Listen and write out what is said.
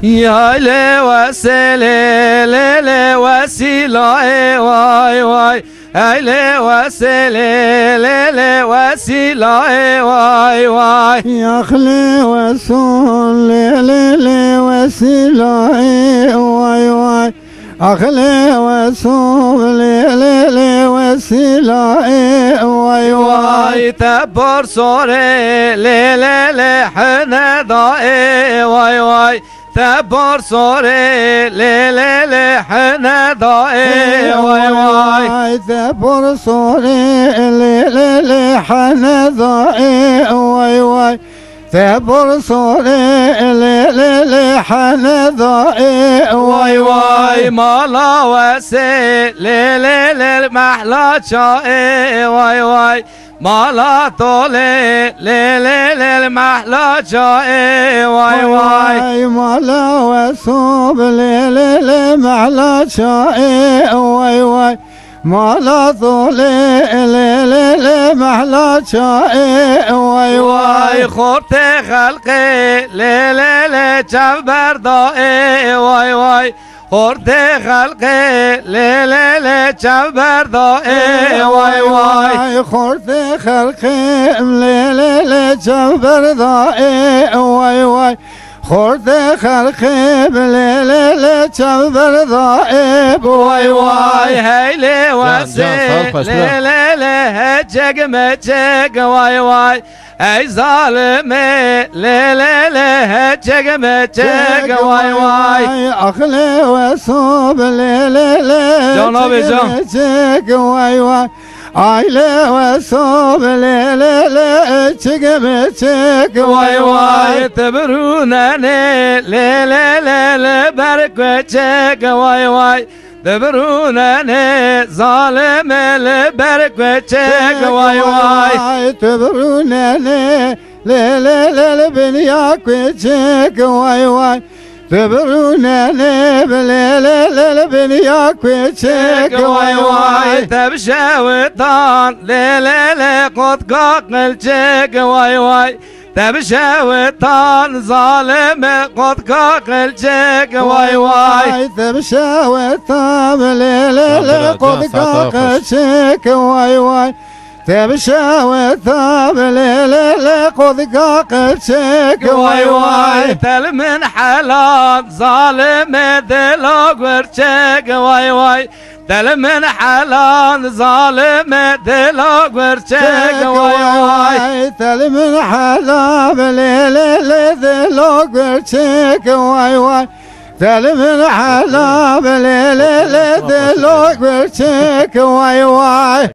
يا لي وسيلة لي وسيلة واي واي لي وسيلة لي وسيلة واي واي يا خلي وسول لي وسيلة واي واي أخلي وسول لي وسيلة واي واي تبر صوري لي حنا ضاي واي واي تبر صوري لي حنا ضاي واي واي تبر صوري لي حنا ضاي واي واي تبر صوري لي حنا ضاي واي واي مالا وسي لي محلا شاي واي واي مالا طولي لي محلا شاي واي واي مالا وصوب لي محلا شاي واي واي مالا طولي لي محلا شاي واي واي خورت خلقي لي جبر ضائي واي واي خورت خلقي لي جبر ضائي واي واي خورت خلقي لي جبر ضائي واي واي خورت خلقي لي جبر ضائي واي واي هيلي وسي لي هجق مجق واي واي اي ظالمي لي هجق مجق واي واي اخلي وصوب لي جنابي جان مجق واي واي عيلي وصوب لي مجق واي واي تبرونني لي برك وجهك واي واي تبرونني ظالم البرك وجهك واي واي تبرونني لي بنياك وجهك واي واي تبرونني بليل بنياك وجهك واي واي تبشى وطان ليلي قد قاقل جيك واي واي تبشى وطان ظالم قد قاقل جيك واي واي تبشى وطان ليلي قد قاقل جيك واي واي تبشى وثاب ليلي قد قاقلتك واي واي تل من حلال ظالم دلوق ورشك واي واي تل من حلال ظالم دلوق ورشك واي واي تل من حلال ليلي دلوق ورشك واي واي تل من حلال ليلي دلوق ورشك واي واي